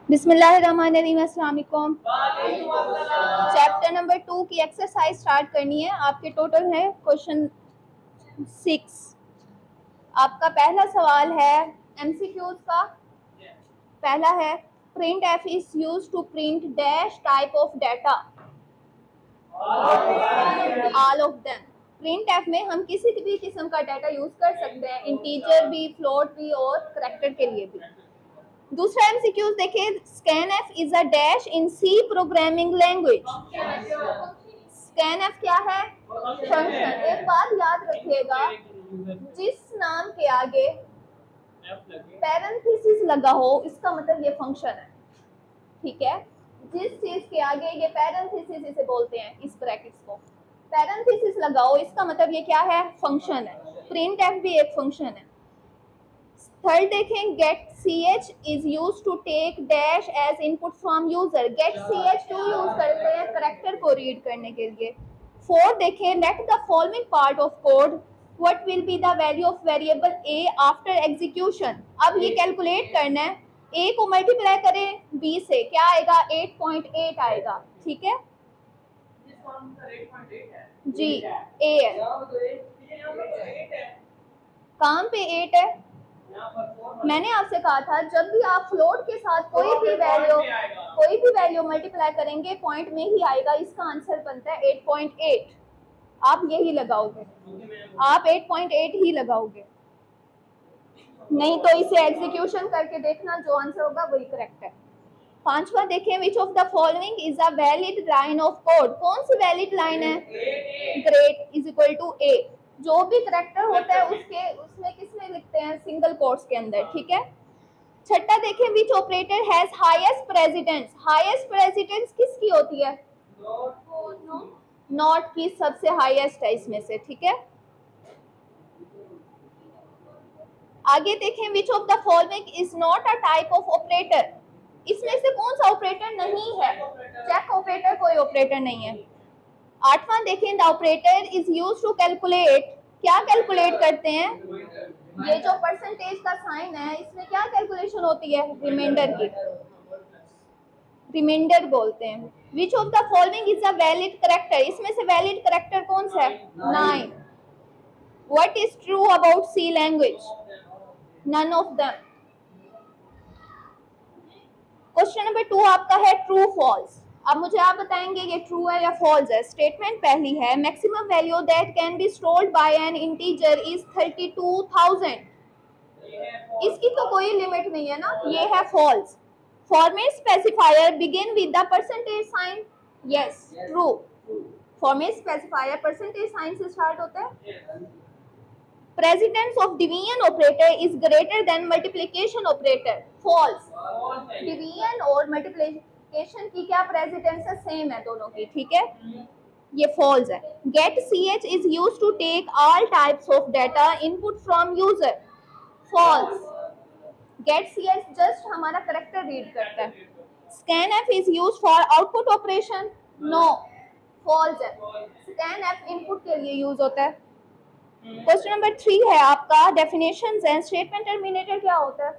बिस्मिल्लाहिर्रहमानिर्रहीम, अस्सलाम वालेकुम। चैप्टर नंबर 2 की एक्सरसाइज स्टार्ट करनी है। आपके टोटल है क्वेश्चन 6। आपका पहला सवाल है एमसीक्यूज का। पहला है print F is use to print dash type of data, all of them. Print F में हम किसी भी किस्म का डाटा यूज कर सकते हैं, इंटीजर भी, फ्लोट भी और करैक्टर के लिए भी। दूसरा एमसीक्यूज देखिए, scan F is a dash in C programming language. Scan F क्या है? फंक्शन। एक बात याद रखिएगा, जिस नाम के आगे पैरेंथेसिस लगा हो इसका मतलब ये फंक्शन है, ठीक है। जिस चीज के आगे ये पैरेंथेसिस इसे बोलते हैं, इस ब्रैकेट्स को पैरेंथेसिस लगाओ, इसका मतलब ये क्या है? फंक्शन है। प्रिंट एफ भी एक फंक्शन है। थर्ड देखें, get C H is use to take dash as input from user. Get C H क्यों यूज करते हैं? करैक्टर को रीड करने के लिए। फोर्थ देखें, let the following part of code, what will be the value of variable A after execution. अब ये कैलकुलेट करना है, ए को मल्टीप्लाई करें बी से, क्या आएगा? 8.8 आएगा, ठीक है जी। ए है, कहाँ पे 8 है? मैंने आपसे कहा था जब भी आप फ्लोट के साथ कोई भी वैल्यू मल्टीप्लाई करेंगे पॉइंट में ही आएगा। इसका आंसर बनता है 8.8। आप यही लगाओगे, आप 8.8 ही लगाओगे, नहीं तो इसे एग्जीक्यूशन करके देखना, जो आंसर होगा वही करेक्ट है। पांचवा देखें, विच of the following is a valid line of code. कौन सी वैलिड लाइन है? ग्रेट इज इक्वल टू ए। जो भी करेक्टर होता है उसमें किसमें लिखते हैं? सिंगल कोट्स के अंदर, ठीक है। छठा देखें, which operator has highest precedence. Highest precedence किसकी होती है? नॉट की सबसे हाईएस्ट है इसमें से, ठीक है। आगे देखें, विच of the following is not a type of operator. इसमें से कौन सा ऑपरेटर नहीं है? चेक ऑपरेटर कोई ऑपरेटर नहीं है। आठवां देखें, the operator is used to calculate. क्या कैलकुलेट करते हैं? ये जो परसेंटेज का साइन है इसमें क्या कैलकुलेशन होती है? रिमाइंडर की, रिमाइंडर बोलते हैं। Which of the following is a valid character. इसमें से वैलिड करेक्टर कौन सा है? 9। What is true about C language? None of them. Question number 2 आपका है ट्रू फॉल्स। अब मुझे आप बताएंगे ये ट्रू है या फॉल्स है। स्टेटमेंट पहली है, maximum value that can be stored bye N integer is 32,000। इसकी तो कोई लिमिट नहीं है ना, ये है false. Format specifier begin with the percentage sign. Yes, true. Format specifier percentage sign से स्टार्ट होता है। Precedence of division operator is greater than multiplication operator. False. Division और मल्टीप्लिकेशन की क्या प्रेसिडेंस है? सेम है दोनों की, ठीक है, ये फॉल्स है। Get C H is use to take all types of data input from user. False. Get C H just हमारा करेक्टर रीड करता है। Scan F is use for output operation. No, false है। Scan F input के लिए use होता है। Question number 3 है आपका, डेफिनेशंस एंड स्टेटमेंट टर्मिनेटर क्या होता है?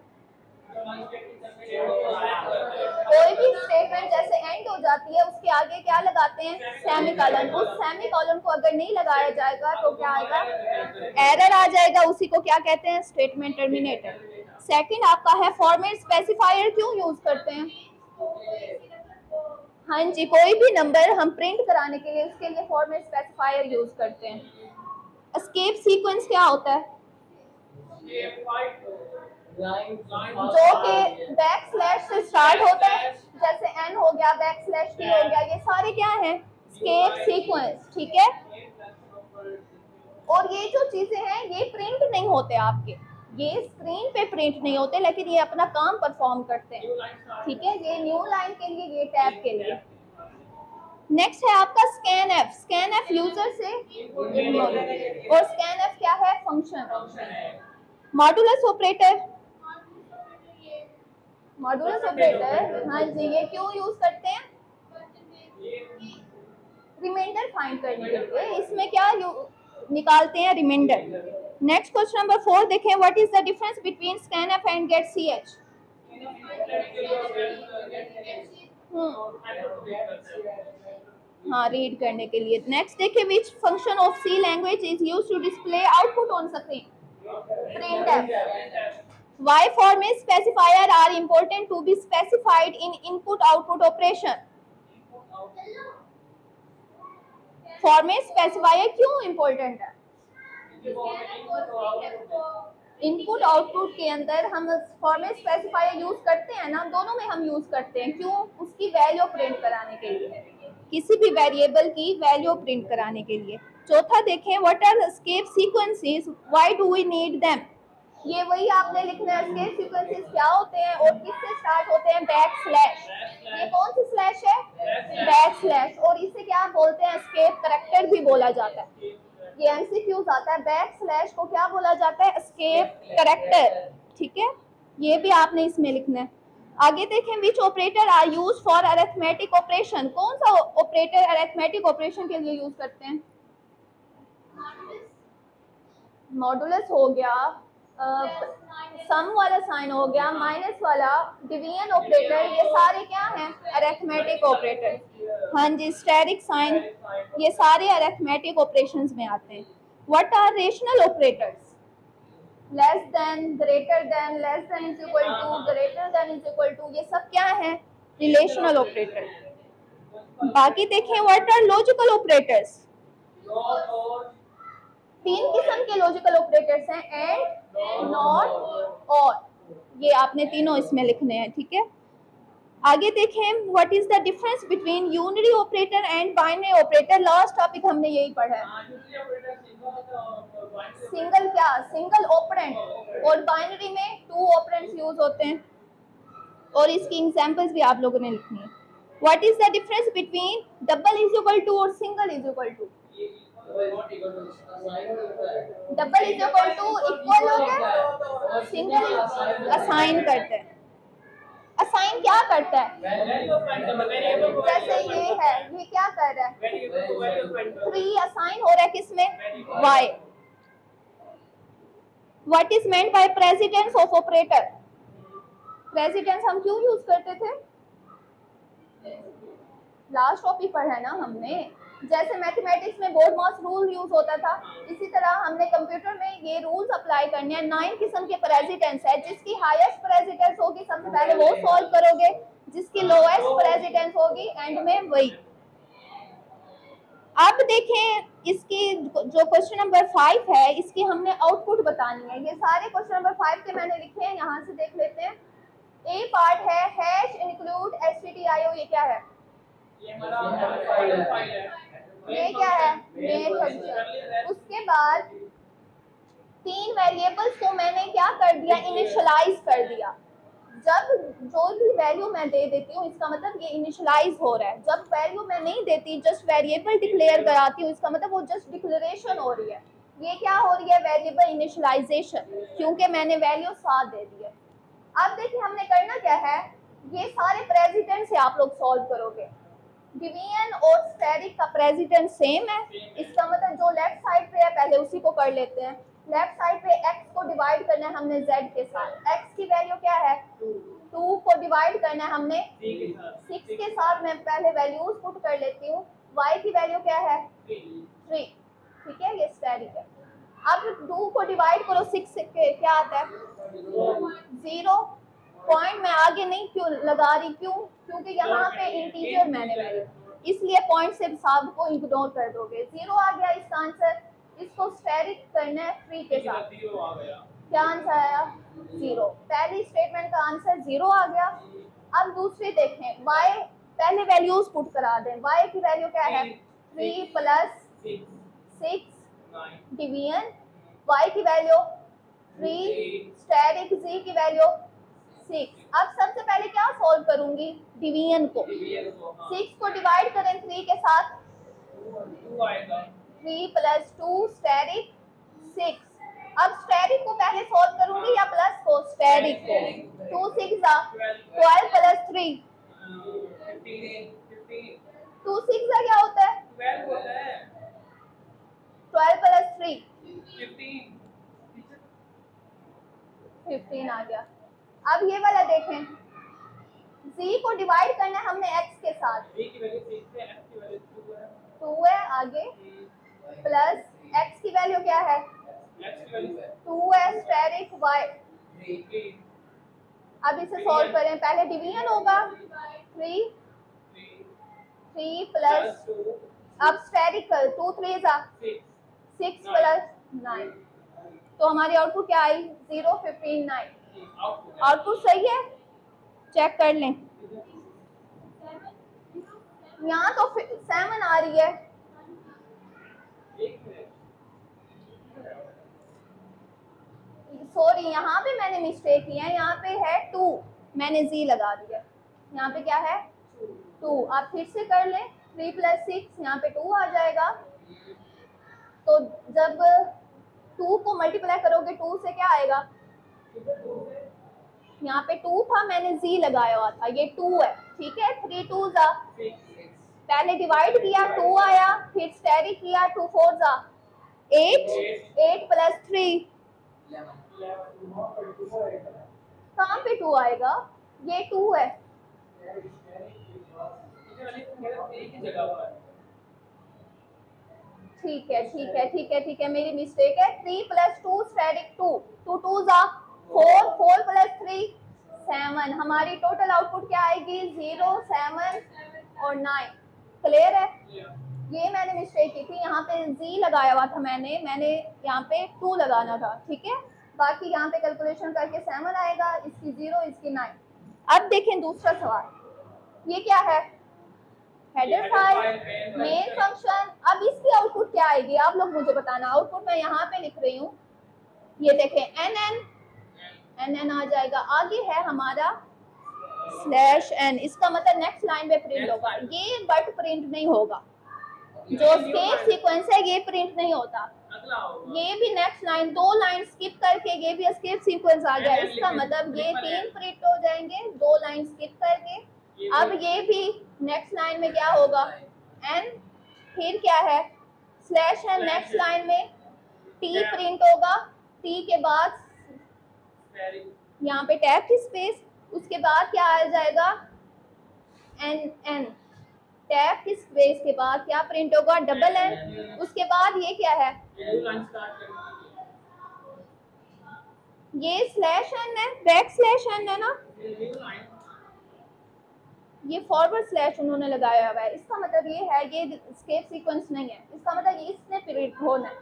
कोई भी स्टेटमेंट जैसे एंड हो जाती है उसके आगे क्या लगाते हैं? सेमीकोलन। उस सेमीकोलन को अगर नहीं लगाया जाएगा तो क्या आएगा? एरर आ जाएगा। उसी को क्या कहते हैं? Statement terminator. सेकंड आपका है, फॉर्मेट स्पेसिफायर क्यों यूज करते हैं? हाँ जी, कोई भी नंबर हम प्रिंट कराने के लिए उसके लिए फॉर्मेट स्पेसिफायर यूज करते हैं। एस्केप सीक्वेंस क्या होता है? जो कि बैक स्लैश से स्टार्ट होता है, जैसे एन हो गया, बैक स्लैश टी हो गया, ये सारे क्या हैं? एस्केप सीक्वेंस, ठीक है। और ये जो चीजें हैं ये प्रिंट नहीं होते आपके, ये स्क्रीन पे प्रिंट नहीं होते, लेकिन ये अपना काम परफॉर्म करते हैं, ठीक है। ये न्यू लाइन के लिए, ये टैब के लिए। नेक्स्ट है आपका scan F. Scan F user से और स्कैन एफ क्या है? Function. Modulus operator, modulus operator, हाँ जी, ये क्यों यूज करते हैं? रिमाइंडर फाइंड करने के लिए। इसमें क्या निकालते हैं? रिमाइंडर। नेक्स्ट क्वेश्चन नंबर 4 देखें, what is the difference between scan F and get C H. हाँ, रीड करने के लिए। नेक्स्ट देखिए, which function of C language is use to display output on screen? printf. Why format specifier are important to be specified in input output operation? Format specifier क्यों important है? Input output के अंदर हम format specifier use करते हैं ना, दोनों में हम यूज करते हैं। क्यों? उसकी वैल्यू प्रिंट कराने के लिए, किसी भी वेरिएबल की वैल्यू प्रिंट कराने के लिए। चौथा देखें, what are escape sequences, why do we need them? ये वही आपने लिखना है, एस्केप सीक्वेंसेस क्या होते हैं और किससे स्टार्ट होते हैं? Back slash. ये कौन सी स्लैश है? Back slash. और इसे क्या बोलते हैं? एस्केप करैक्टर भी बोला जाता है। ये एमसीक्यूज आता है, बैक स्लैश को क्या बोला जाता है? Escape character. ठीक है, ये भी आपने इसमें लिखना है। आगे देखें, which operator are used for arithmetic operation? कौन सा ऑपरेटर अरिथमेटिक ऑपरेशन के लिए यूज करते हैं? मॉडुलस हो गया, सम वाला साइन हो गया, माइनस वाला, डिवीजन ऑपरेटर, ये सारे क्या हैं? Arithmetic operator. हाँ जी, स्टेरिक साइन, ये सारे अरिथमेटिक ऑपरेशंस में आते हैं। What are rational operators? Less than, greater than, less than is equal to, greater than is equal to, ये सब क्या है? Relational operator. बाकी देखें, व्हाट आर लॉजिकल ऑपरेटर्स? तीन किस्म के लॉजिकल ऑपरेटर्स हैं, एंड, नॉट, और। ये आपने तीनों इसमें लिखने हैं। ठीक है, आगे देखें, what is the difference between unary operator and binary operator? Last topic हमने यही पढ़ा है। सिंगल क्या? सिंगल ऑपरेंड, और बाइनरी में टू ऑपरेंड्स यूज होते हैं, और इसकी एग्जांपल्स भी आप लोगों ने लिखनी है। What is the difference between double is equal to और single is equal to? Double is equal to equal होता है, सिंगल असाइन करते हैं। असाइन क्या करता है? जैसे ये है, ये क्या कर रहा है? 3 असाइन हो रहा है किसमें? y। What is meant by precedence of operator? Precedence हम क्यों यूज करते थे? लास्ट टॉपिक पढ़ा है ना हमने। जैसे मैथमेटिक्स में बोर्ड मास रूल यूज होता था, इसी तरह हमने कंप्यूटर में ये रूल्स अप्लाई करने हैं। 9 किस्म के प्रेसिडेंस है, जिसकी हाईएस्ट प्रेसिडेंस होगी सबसे पहले वो सॉल्व करोगे, जिसकी लोएस्ट प्रेसिडेंस होगी एंड में वही। अब देखें, इसकी जो क्वेश्चन नंबर 5 है, इसकी हमने आउटपुट बतानी है। ये सारे क्वेश्चन नंबर 5 के मैंने लिखे हैं, यहाँ से देख लेते हैं। ए पार्ट है हैश इंक्लूड stdio, ये क्या है? ये क्या है? Main function. उसके बाद 3 वेरिएबल्स को मैंने क्या कर दिया? इनिशियलाइज कर दिया। जब जो भी वैल्यू मैं दे देती हूँ, इसका मतलब ये इनिशियलाइज हो रहा है। जब वैल्यू मैं नहीं देती, जस्ट वेरिएबल डिक्लेयर कराती हूँ, इसका मतलब वो जस्ट डिक्लेरेशन हो रही है। ये क्या हो रही है? वेरिएबल इनिशियलाइजेशन, क्योंकि मैंने वैल्यू 7 दे दी है। अब देखिए हमने करना क्या है, ये सारे प्रेसिडेंट से आप लोग सॉल्व करोगे। डिवीजन और स्टेरिक का प्रेसिडेंट सेम है, इसका मतलब जो लेफ्ट साइड पे है पहले उसी को कर लेते हैं। लेफ्ट साइड पे x को डिवाइड करना है हमने z के साथ। x की वैल्यू क्या है? 2 को डिवाइड करना है हमने 6 के साथ। मैं पहले वैल्यूज पुट कर लेती हूँ। y की वैल्यू क्या है? 3। ठीक है, ये स्टेरिक है। अब 2 को डिवाइड करो 6 से, क्या आता है? 0। पॉइंट मैं आगे नहीं क्यों लगा रही, क्यों? क्योंकि यहाँ पे इंटीजर मैंने वैल्यू, इसलिए पॉइंट से सब को इग्नोर कर दोगे। 0 आ गया इसका आंसर। इसको स्टेरिक करना है 3 के साथ। क्या आंसर आया? 0। पहली स्टेटमेंट का आंसर 0 आ गया। अब दूसरी देखें, y पहले वैल्यूज पुट करा दें। y की वैल्यू क्या है? 3 प्लस 6 डिवीजन, y की वैल्यू 3, स्टेरिक z की वैल्यू 6। अब सबसे पहले क्या सॉल्व करूंगी? डिवीजन को। 6 को डिवाइड करें 3 के साथ, 3 प्लस 2 स्टेरिक 6। अब स्टेरिक को पहले सॉल्व करूंगी या प्लस को? स्टेरिक को। 2 6 12 प्लस 3 2 6 क्या होता है? 12 प्लस 3 15 आ गया। अब ये वाला देखें, c को डिवाइड करना है हमने x के साथ। c की वैल्यू 6 है, x की वैल्यू 2 है। 2 है आगे प्लस x की वैल्यू क्या है? x की वैल्यू 2 है, स्टेरिक y 3। अब इसे सॉल्व करें, पहले डिवीजन होगा 3 प्लस 2 अब स्टेरिकल 2 3 6 प्लस 9, तो हमारी आउटपुट क्या आई? 0 15 9। आउटपुट सही है, चेक कर लें। यहाँ तो 7 आ रही है, सॉरी यहाँ पे मैंने मिस्टेक की है, यहाँ पे है 2, मैंने z लगा दिया। यहाँ पे क्या है? 2। आप फिर से कर लें, 3 प्लस 6 यहाँ पे 2 आ जाएगा। तो जब 2 को मल्टीप्लाई करोगे 2 से क्या आएगा? यहाँ पे 2 था, मैंने z लगाया हुआ था, ये 2 है, ठीक है। 3 2 जा, पहले डिवाइड किया 2 आया, फिर स्टेरिक किया 2 4 जा 8, 8 प्लस 3 कहाँ पे 2 आएगा? ये 2 है, ठीक है ठीक है ठीक है ठीक है, मेरी मिस्टेक है। 3 प्लस 2 स्टेरिक 2, 2 2 जा 4, 4 प्लस 3 7। हमारी टोटल आउटपुट क्या आएगी? 0 7 और 9। क्लियर है? ये मैंने मिस्टेक की थी, यहाँ पे z लगाया हुआ था मैंने यहाँ पे 2 लगाना था, ठीक है। बाकी यहाँ पे कैलकुलेशन करके 7 आएगा, इसकी 0 इसकी 9। अब देखें दूसरा सवाल, ये क्या है? Header file main function. अब इसकी आउटपुट क्या आएगी आप लोग मुझे बताना। आउटपुट मैं यहाँ पे लिख रही हूँ, ये देखें nn आ जाएगा। आगे है हमारा /n, इसका मतलब नेक्स्ट लाइन पे प्रिंट होगा ये, बट प्रिंट नहीं होगा। जो स्केप सीक्वेंस है ये प्रिंट नहीं होता, ये भी नेक्स्ट लाइन 2 लाइन स्किप करके ये भी स्केप सीक्वेंस आ गया। इसका मतलब ये 3 प्रिंट हो जाएंगे 2 लाइन स्किप करके। अब ये भी नेक्स्ट लाइन में क्या होगा? n, फिर क्या है? /n, नेक्स्ट लाइन में t प्रिंट होगा, t के बाद यहाँ पे टैब की स्पेस, उसके बाद क्या आ जाएगा? n टैब की स्पेस के बाद क्या प्रिंट होगा? n। उसके बाद ये क्या है? ये /n है, \n है ना, ये फॉरवर्ड स्लैश उन्होंने लगाया हुआ है। इसका मतलब ये है ये स्केप सीक्वेंस नहीं है, इसका मतलब इसने प्रिंट होना है,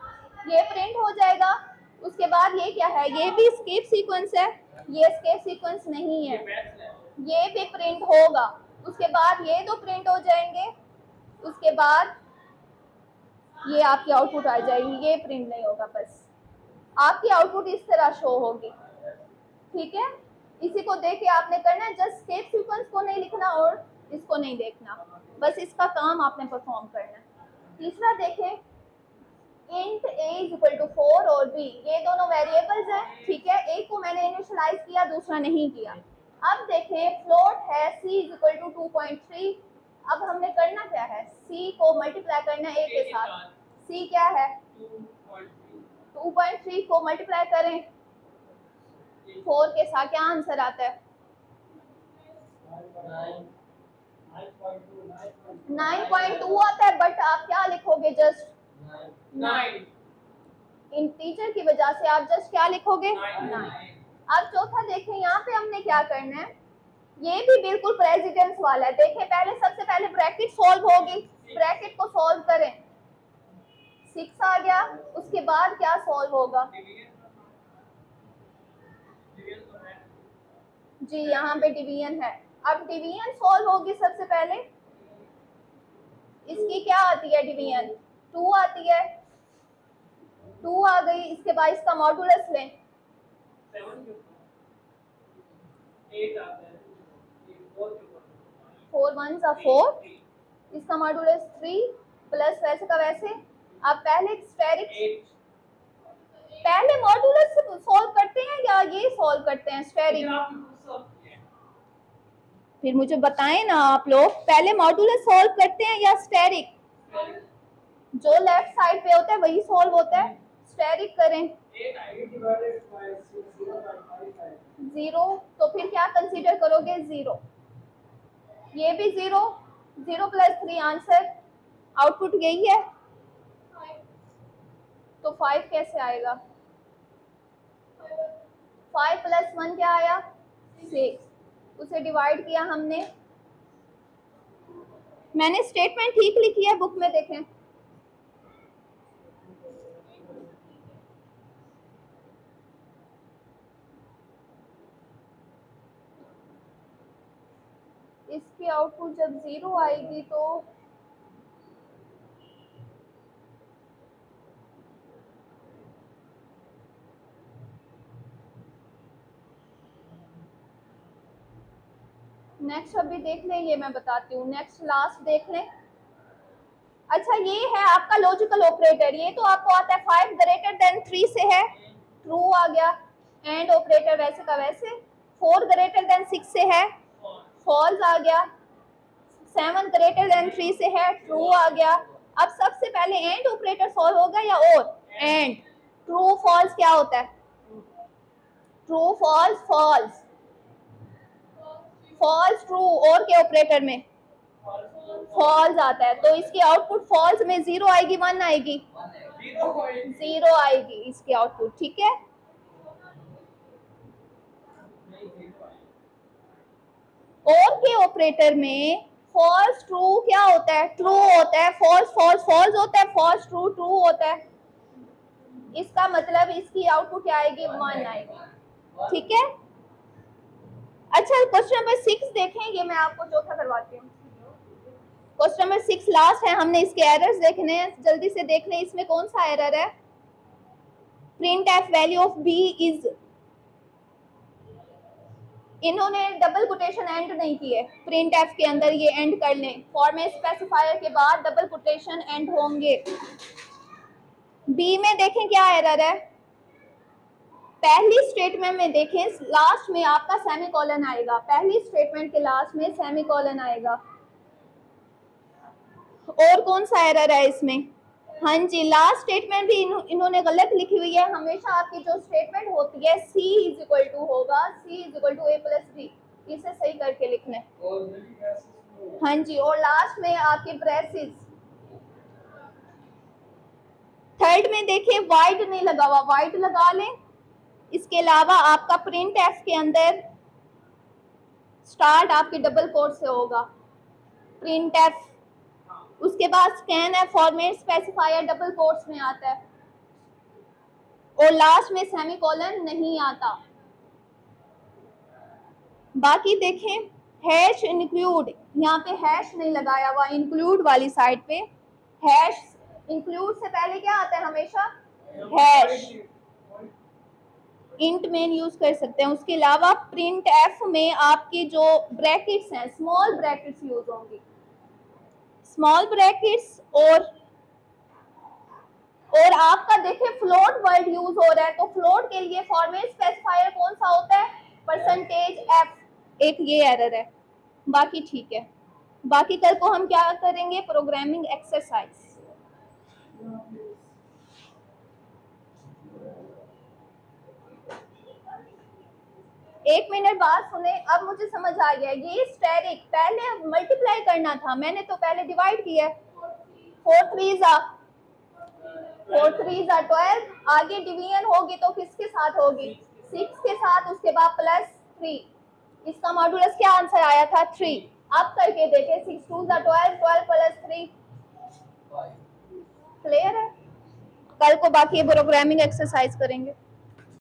ये प्रिंट हो जाएगा। उसके बाद ये क्या है? ये भी स्केप सीक्वेंस है, ये स्केप सीक्वेंस नहीं है, ये भी प्रिंट होगा। उसके बाद ये 2 प्रिंट हो जाएंगे, उसके बाद ये आपकी आउटपुट आ जाएगी, ये प्रिंट नहीं होगा। बस आपकी आउटपुट इस तरह शो होगी, ठीक है। इसी को देख के आपने करना है, जस्ट स्केप सीक्वेंस को नहीं लिखना और इसको नहीं देखना, बस इसका काम आपने परफॉर्म करना है। तीसरा देखें, int a = 4 और b, ये दोनों वेरिएबल्स हैं, ठीक है। एक को मैंने इनिशियलाइज किया, दूसरा नहीं किया। अब देखें फ्लोट है c = 2.3। अब हमने करना क्या है? c को मल्टीप्लाई करना है a के साथ। c क्या है? 2.3 को मल्टीप्लाई करें 4 के साथ, क्या आंसर आता है? 9.2 आता है, बट आप क्या लिखोगे? जस्ट 9। इंटीजर की वजह से आप जस्ट क्या लिखोगे? 9। अब चौथा देखें, यहाँ पे हमने क्या करना है? ये भी बिल्कुल प्रेसिडेंस वाला है। देखें पहले, सबसे पहले ब्रैकेट सॉल्व होगी, ब्रैकेट को सॉल्व करें, 6 आ गया। उसके बाद क्या सॉल्व होगा? जी यहाँ पे डिवीजन है। अब डिवीजन सॉल्व होगी, सबसे पहले इसकी क्या आती है? डिवीजन 2 आती है, 2 आ गई। इसके बाद इसका मॉडुलस लें, 4 1 = 4, इसका मॉडुलस 3 प्लस वैसे का वैसे। आप पहले स्टेरिक, पहले मॉडुलस सॉल्व करते हैं या ये सॉल्व करते हैं स्टेरिक? फिर मुझे बताएं ना आप लोग, पहले मॉडुलस सॉल्व करते हैं या स्टेरिक? जो लेफ्ट साइड पे होता है वही सॉल्व होता है। स्टेरिक करें 0, तो फिर क्या कंसीडर करोगे? 0। ये भी 0, 0 + 3 आंसर, आउटपुट यही है। तो 5 कैसे आएगा? 5 + 1 क्या आया? 6, उसे डिवाइड किया हमने। मैंने स्टेटमेंट ठीक लिखी है, बुक में देखें। इसकी आउटपुट जब 0 आएगी तो नेक्स्ट अभी देख लें, ये मैं बताती हूँ। नेक्स्ट लास्ट देख लें। अच्छा, ये है आपका लॉजिकल ऑपरेटर। ये तो आपको आता है 5 > 3 से है, ट्रू आ गया। एंड ऑपरेटर वैसे का वैसे। 4 > 6 से है, फॉल्स आ गया। 7 > 3 से है, ट्रू आ गया। अब सबसे पहले एंड ऑपरेटर सॉल्व होगा या और? एंड। ट्रू फॉल्स क्या होता है? True false false, false true, और के ऑपरेटर में फॉल्स आता है। तो इसकी आउटपुट फॉल्स में 0 आएगी 1 आएगी? 0 आएगी इसकी आउटपुट, ठीक है। और के ऑपरेटर में फॉल्स ट्रू क्या होता है? ट्रू होता है। फॉल्स फॉल्स फॉल्स होता है, फॉल्स ट्रू ट्रू होता है। इसका मतलब इसकी आउटपुट क्या आएगी? 1 आएगी, ठीक है। अच्छा, क्वेश्चन नंबर 6 देखें, ये मैं आपको चौथा करवाती हूँ। क्वेश्चन नंबर 6 लास्ट है, हमने इसके एरर्स देखने हैं, जल्दी से देख लें। इसमें कौन सा एरर है? Print F value of B is, इन्होंने डबल कोटेशन एंड नहीं की है। प्रिंट एफ के अंदर ये एंड कर लें, फॉर्मेट स्पेसिफायर के बाद डबल कोटेशन एंड होंगे। बी में देखें क्या एरर है। पहली स्टेटमेंट में देखें, लास्ट में आपका सेमीकोलन आएगा। पहली स्टेटमेंट के लास्ट में सेमीकोलन आएगा। और कौन सा एरर है इसमें? हाँ जी, लास्ट स्टेटमेंट भी इन्होंने गलत लिखी हुई है। हमेशा आपकी जो स्टेटमेंट होती है C = होगा, C = A + B, इसे सही करके लिखना है। हाँ जी, और लास्ट में आपके ब्रेसेस। थर्ड में देखें, वाइड नहीं लगा हुआ, वाइड लगा लें। इसके अलावा आपका प्रिंट एफ के अंदर स्टार्ट आपके डबल कोट से होगा, प्रिंट एफ। उसके बाद scan F format specifier double quotes में आता है, और लास्ट में सेमीकोलन नहीं आता। बाकी देखें, हैश इंक्लूड, यहाँ पे हैश नहीं लगाया हुआ, इंक्लूड वाली साइड पे हैश। इंक्लूड से पहले क्या आता है? हमेशा हैश। इंट मेन यूज कर सकते हैं। उसके अलावा प्रिंट एफ में आपकी जो ब्रैकेट्स हैं, स्मॉल ब्रैकेट्स यूज होंगी, स्मॉल ब्रैकेट्स। और आपका देखिए फ्लोट वर्ड यूज हो रहा है, तो फ्लोट के लिए फॉर्मेट स्पेसिफायर कौन सा होता है? %f। एक ये एरर है, बाकी ठीक है। बाकी कल को हम क्या करेंगे? Programming exercise. एक मिनट बात सुने, अब मुझे समझ आ गया। ये स्टेरिक पहले मल्टीप्लाई करना था, मैंने तो पहले डिवाइड किया। 4 3 12। आगे डिवीजन होगी तो किसके साथ होगी? 6 के साथ, उसके बाद +3। इसका मॉडुलस क्या आंसर आया था? 3। अब करके देखें, 6 2 12, 12 + 3 क्लियर है। कल को बाकी प्रोग्रामिंग एक्सरसाइज करेंगे।